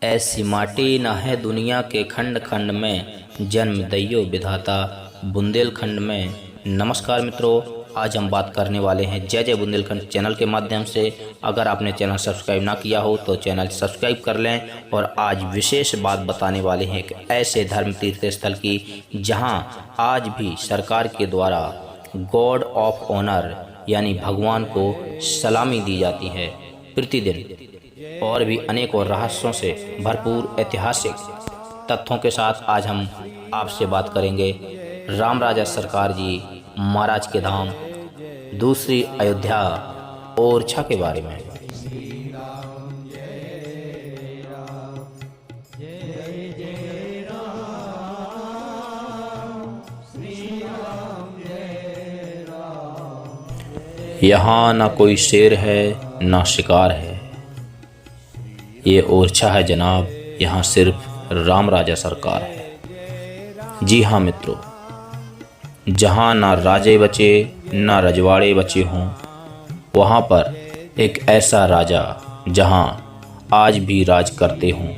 ऐसी माटी न है दुनिया के खंड खंड में, जन्म दैयो विधाता बुंदेलखंड में। नमस्कार मित्रों, आज हम बात करने वाले हैं जय जय बुंदेलखंड चैनल के माध्यम से। अगर आपने चैनल सब्सक्राइब ना किया हो तो चैनल सब्सक्राइब कर लें। और आज विशेष बात बताने वाले हैं एक ऐसे धर्म तीर्थ स्थल की जहां आज भी सरकार के द्वारा गॉड ऑफ ऑनर यानी भगवान को सलामी दी जाती है प्रतिदिन। और भी अनेक और रहस्यों से भरपूर ऐतिहासिक तथ्यों के साथ आज हम आपसे बात करेंगे राम राजा सरकार जी महाराज के धाम दूसरी अयोध्या ओरछा के बारे में। यहाँ ना कोई शेर है ना शिकार है, ये ओरछा है जनाब, यहाँ सिर्फ राम राजा सरकार है। जी हाँ मित्रों, जहाँ ना राजे बचे ना रजवाड़े बचे हों, वहाँ पर एक ऐसा राजा जहाँ आज भी राज करते हों,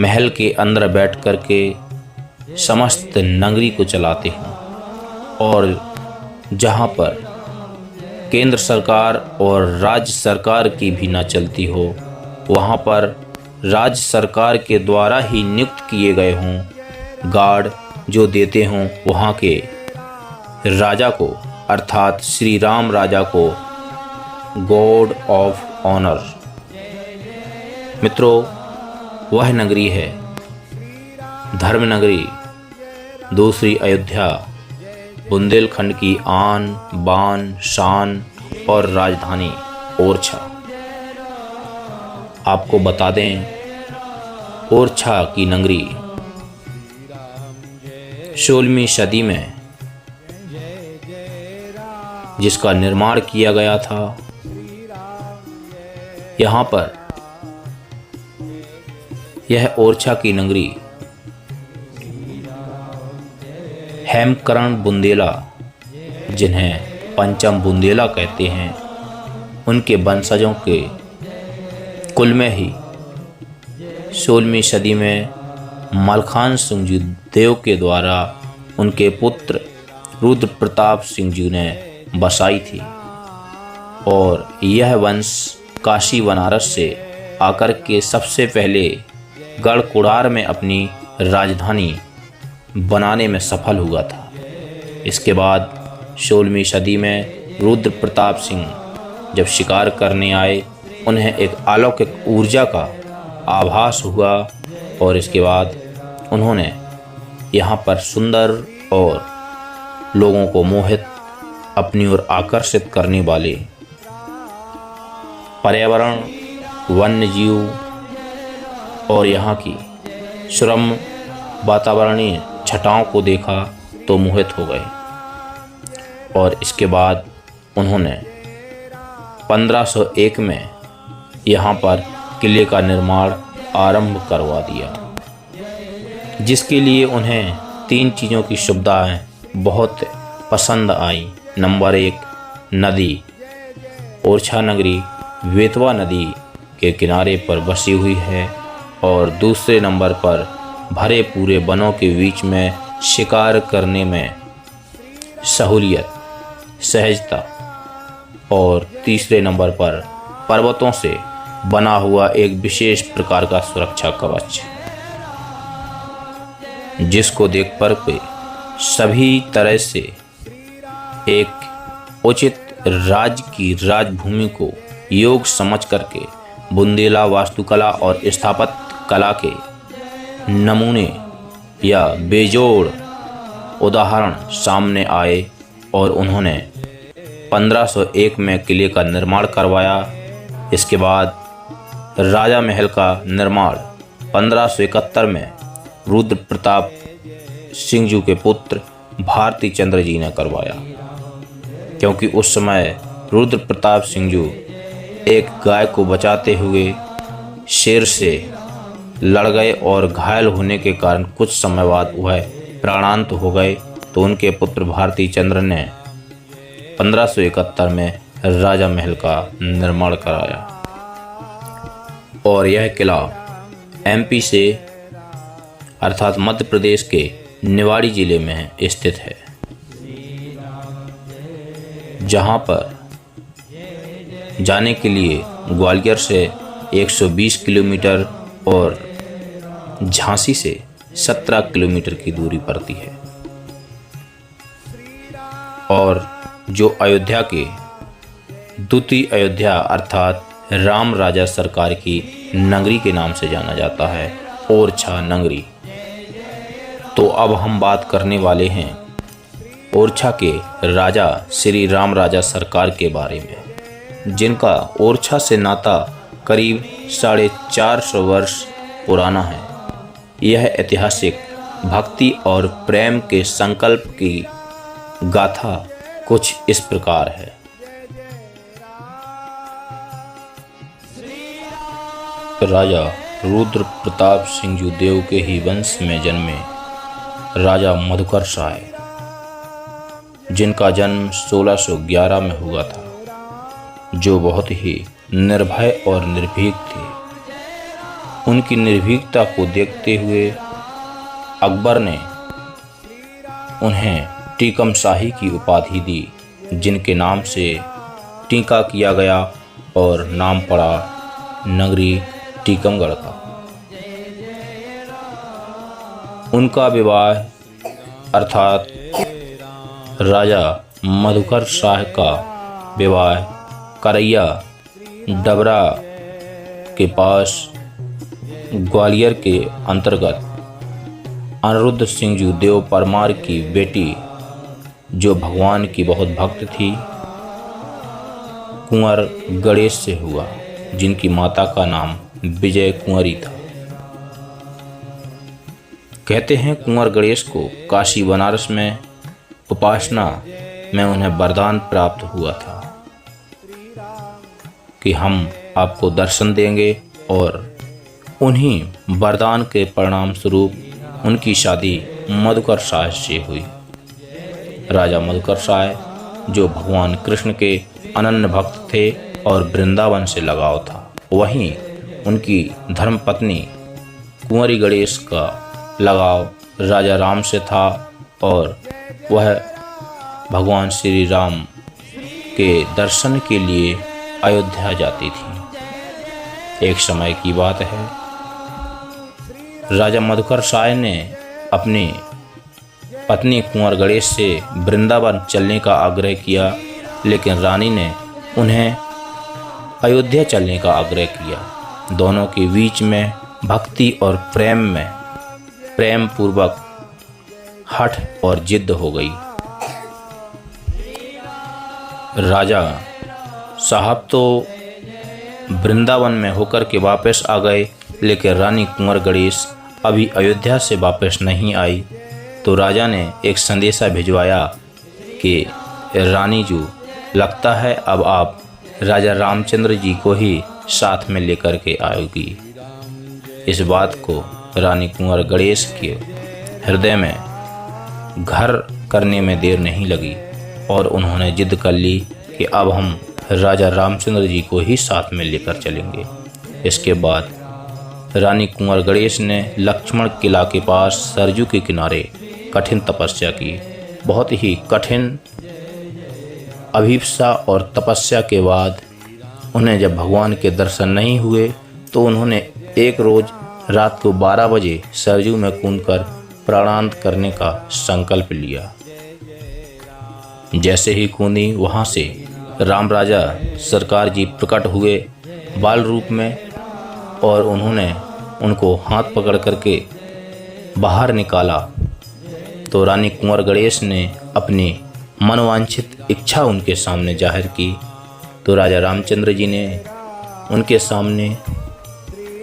महल के अंदर बैठ कर के समस्त नगरी को चलाते हों, और जहाँ पर केंद्र सरकार और राज्य सरकार की भी ना चलती हो, वहाँ पर राज्य सरकार के द्वारा ही नियुक्त किए गए हों गार्ड जो देते हों वहाँ के राजा को, अर्थात श्री राम राजा को गॉड ऑफ ऑनर। मित्रों, वह नगरी है धर्म नगरी दूसरी अयोध्या, बुंदेलखंड की आन बान शान और राजधानी ओरछा। आपको बता दें, ओरछा की नगरी 16वीं सदी में जिसका निर्माण किया गया था, यहाँ पर यह ओरछा की नगरी हेमकरण बुंदेला, जिन्हें पंचम बुंदेला कहते हैं, उनके वंशजों के कुल में ही 16वीं सदी में मलखान सिंह जी देव के द्वारा उनके पुत्र रुद्र प्रताप सिंह जी ने बसाई थी। और यह वंश काशी बनारस से आकर के सबसे पहले गढ़कुड़ार में अपनी राजधानी बनाने में सफल हुआ था। इसके बाद 16वीं सदी में रुद्र प्रताप सिंह जब शिकार करने आए, उन्हें एक अलौकिक ऊर्जा का आभास हुआ और इसके बाद उन्होंने यहाँ पर सुंदर और लोगों को मोहित अपनी ओर आकर्षित करने वाले पर्यावरण, वन्य जीव और यहाँ की सुरम्य वातावरणीय छटाओं को देखा तो मोहित हो गए। और इसके बाद उन्होंने 1501 में यहाँ पर किले का निर्माण आरंभ करवा दिया, जिसके लिए उन्हें 3 चीज़ों की सुविधाएं बहुत पसंद आई। नंबर 1, नदी। ओरछा नगरी बेतवा नदी के किनारे पर बसी हुई है। और दूसरे नंबर पर भरे पूरे वनों के बीच में शिकार करने में सहूलियत, सहजता। और तीसरे नंबर पर पर्वतों से बना हुआ एक विशेष प्रकार का सुरक्षा कवच, जिसको देख पर के सभी तरह से एक उचित राज्य की राजभूमि को योग समझ करके बुंदेला वास्तुकला और स्थापत्य कला के नमूने या बेजोड़ उदाहरण सामने आए। और उन्होंने 1501 में किले का निर्माण करवाया। इसके बाद राजा महल का निर्माण 1571 में रुद्र प्रताप सिंह जी के पुत्र भारती चंद्र जी ने करवाया, क्योंकि उस समय रुद्र प्रताप सिंह जी एक गाय को बचाते हुए शेर से लड़ गए और घायल होने के कारण कुछ समय बाद वह प्राणांत हो गए। तो उनके पुत्र भारती चंद्र ने 1571 में राजा महल का निर्माण कराया। और यह किला एमपी से अर्थात मध्य प्रदेश के निवाड़ी जिले में स्थित है, जहाँ पर जाने के लिए ग्वालियर से 120 किलोमीटर और झांसी से 17 किलोमीटर की दूरी पड़ती है। और जो अयोध्या के द्वितीय अयोध्या अर्थात राम राजा सरकार की नगरी के नाम से जाना जाता है, ओरछा नगरी। तो अब हम बात करने वाले हैं ओरछा के राजा श्री राम राजा सरकार के बारे में, जिनका ओरछा से नाता करीब 450 वर्ष पुराना है। यह ऐतिहासिक भक्ति और प्रेम के संकल्प की गाथा कुछ इस प्रकार है। राजा रुद्र प्रताप सिंह देव के ही वंश में जन्मे राजा मधुकर शाह, जिनका जन्म 1611 में हुआ था, जो बहुत ही निर्भय और निर्भीक थे। उनकी निर्भीकता को देखते हुए अकबर ने उन्हें टीकम शाही की उपाधि दी, जिनके नाम से टीका किया गया और नाम पड़ा नगरी टीकमगढ़ का। उनका विवाह अर्थात राजा मधुकर शाह का विवाह करैया डबरा के पास ग्वालियर के अंतर्गत अनिरुद्ध सिंह देव परमार की बेटी, जो भगवान की बहुत भक्त थी, कुंवर गणेश से हुआ, जिनकी माता का नाम विजय कुंवरी था। कहते हैं कुंवर गणेश को काशी बनारस में उपासना में उन्हें वरदान प्राप्त हुआ था कि हम आपको दर्शन देंगे, और उन्हीं वरदान के परिणाम स्वरूप उनकी शादी मधुकर शाह से हुई। राजा मधुकर शाह जो भगवान कृष्ण के अनन्य भक्त थे और वृंदावन से लगाव था, वहीं उनकी धर्मपत्नी कुंवरी गणेश का लगाव राजा राम से था, और वह भगवान श्री राम के दर्शन के लिए अयोध्या जाती थी। एक समय की बात है, राजा मधुकर शाह ने अपनी पत्नी कुंवर गणेश से वृंदावन चलने का आग्रह किया, लेकिन रानी ने उन्हें अयोध्या चलने का आग्रह किया। दोनों के बीच में भक्ति और प्रेम पूर्वक हठ और जिद हो गई। राजा साहब तो वृंदावन में होकर के वापस आ गए, लेकिन रानी कुंवर गणेश अभी अयोध्या से वापस नहीं आई। तो राजा ने एक संदेशा भिजवाया कि रानी जी, लगता है अब आप राजा रामचंद्र जी को ही साथ में लेकर के आएगी। इस बात को रानी कुंवर गणेश के हृदय में घर करने में देर नहीं लगी, और उन्होंने जिद कर ली कि अब हम राजा रामचंद्र जी को ही साथ में लेकर चलेंगे। इसके बाद रानी कुंवर गणेश ने लक्ष्मण किला के पास सरजू के किनारे कठिन तपस्या की। बहुत ही कठिन अभिप्सा और तपस्या के बाद उन्हें जब भगवान के दर्शन नहीं हुए, तो उन्होंने एक रोज रात को 12 बजे सरजू में कूदकर प्राणांत करने का संकल्प लिया। जैसे ही कूदी, वहाँ से राम राजा सरकार जी प्रकट हुए बाल रूप में, और उन्होंने उनको हाथ पकड़ करके बाहर निकाला। तो रानी कुंवर गणेश ने अपनी मनोवांछित इच्छा उनके सामने जाहिर की। तो राजा रामचंद्र जी ने उनके सामने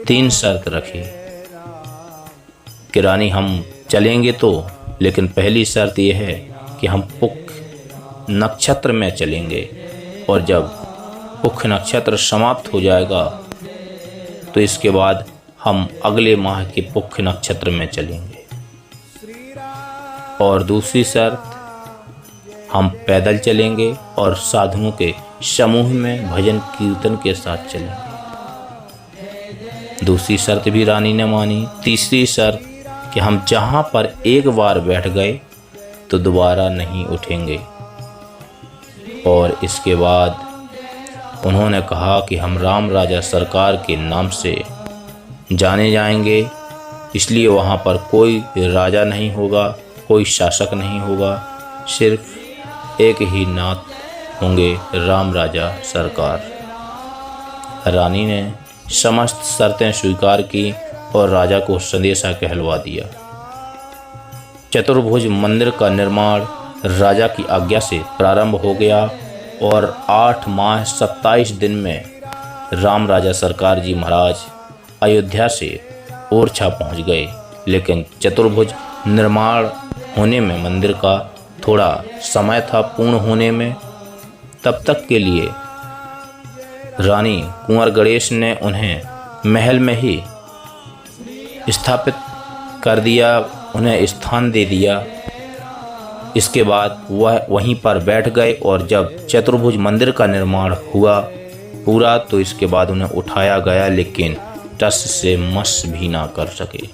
3 शर्त रखी कि रानी हम चलेंगे तो, लेकिन पहली शर्त यह है कि हम पुख नक्षत्र में चलेंगे, और जब पुख नक्षत्र समाप्त हो जाएगा तो इसके बाद हम अगले माह के पुख नक्षत्र में चलेंगे। और दूसरी शर्त, हम पैदल चलेंगे और साधुओं के समूह में भजन कीर्तन के साथ चलेंगे। दूसरी शर्त भी रानी ने मानी। तीसरी शर्त कि हम जहाँ पर एक बार बैठ गए तो दोबारा नहीं उठेंगे। और इसके बाद उन्होंने कहा कि हम राम राजा सरकार के नाम से जाने जाएंगे, इसलिए वहाँ पर कोई राजा नहीं होगा, कोई शासक नहीं होगा, सिर्फ एक ही नाथ होंगे, राम राजा सरकार। रानी ने समस्त शर्तें स्वीकार की और राजा को संदेशा कहलवा दिया। चतुर्भुज मंदिर का निर्माण राजा की आज्ञा से प्रारंभ हो गया और 8 माह 27 दिन में राम राजा सरकार जी महाराज अयोध्या से ओरछा पहुंच गए। लेकिन चतुर्भुज निर्माण होने में मंदिर का थोड़ा समय था पूर्ण होने में। तब तक के लिए रानी कुंवर गणेश ने उन्हें महल में ही स्थापित कर दिया, उन्हें स्थान दे दिया। इसके बाद वह वहीं पर बैठ गए और जब चतुर्भुज मंदिर का निर्माण हुआ पूरा तो इसके बाद उन्हें उठाया गया, लेकिन टस से मस भी ना कर सके।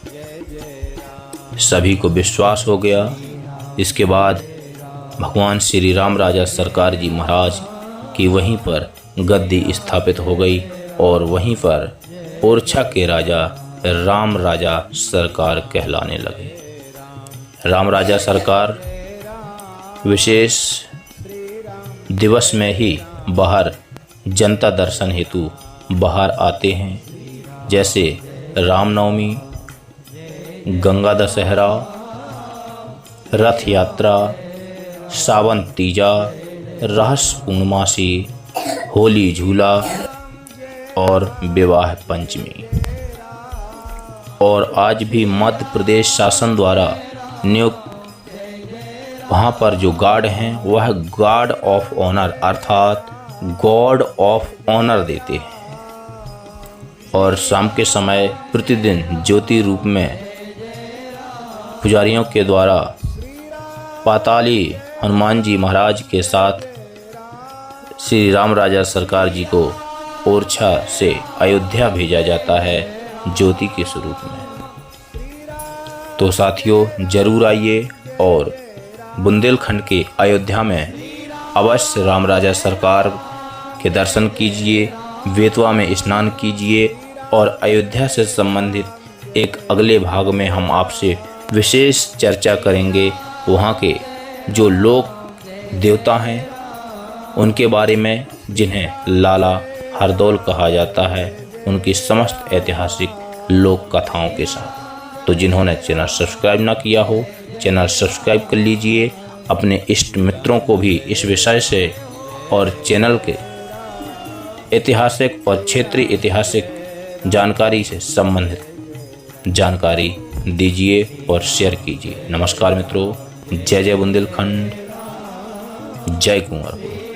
सभी को विश्वास हो गया। इसके बाद भगवान श्री राम राजा सरकार जी महाराज की वहीं पर गद्दी स्थापित हो गई और वहीं पर ओरछा के राजा राम राजा सरकार कहलाने लगे। राम राजा सरकार विशेष दिवस में ही बाहर जनता दर्शन हेतु बाहर आते हैं, जैसे रामनवमी, गंगा दशहरा, रथ यात्रा, सावन तीजा, रहस्य पूर्णमासी, होली झूला और विवाह पंचमी। और आज भी मध्य प्रदेश शासन द्वारा नियुक्त वहाँ पर जो गार्ड हैं वह गार्ड ऑफ ऑनर अर्थात गॉड ऑफ ऑनर देते हैं। और शाम के समय प्रतिदिन ज्योति रूप में पुजारियों के द्वारा पाताली हनुमान जी महाराज के साथ श्री राम राजा सरकार जी को ओरछा से अयोध्या भेजा जाता है ज्योति के स्वरूप में। तो साथियों जरूर आइए और बुंदेलखंड के अयोध्या में अवश्य राम राजा सरकार के दर्शन कीजिए, बेतवा में स्नान कीजिए। और अयोध्या से संबंधित एक अगले भाग में हम आपसे विशेष चर्चा करेंगे वहाँ के जो लोक देवता हैं उनके बारे में, जिन्हें लाला हरदौल कहा जाता है, उनकी समस्त ऐतिहासिक लोक कथाओं के साथ। तो जिन्होंने चैनल सब्सक्राइब ना किया हो चैनल सब्सक्राइब कर लीजिए, अपने इष्ट मित्रों को भी इस विषय से और चैनल के ऐतिहासिक और क्षेत्रीय ऐतिहासिक जानकारी से संबंधित जानकारी दीजिए और शेयर कीजिए। नमस्कार मित्रों, जय जय बुंदेलखंड, जय कुंवरपुर।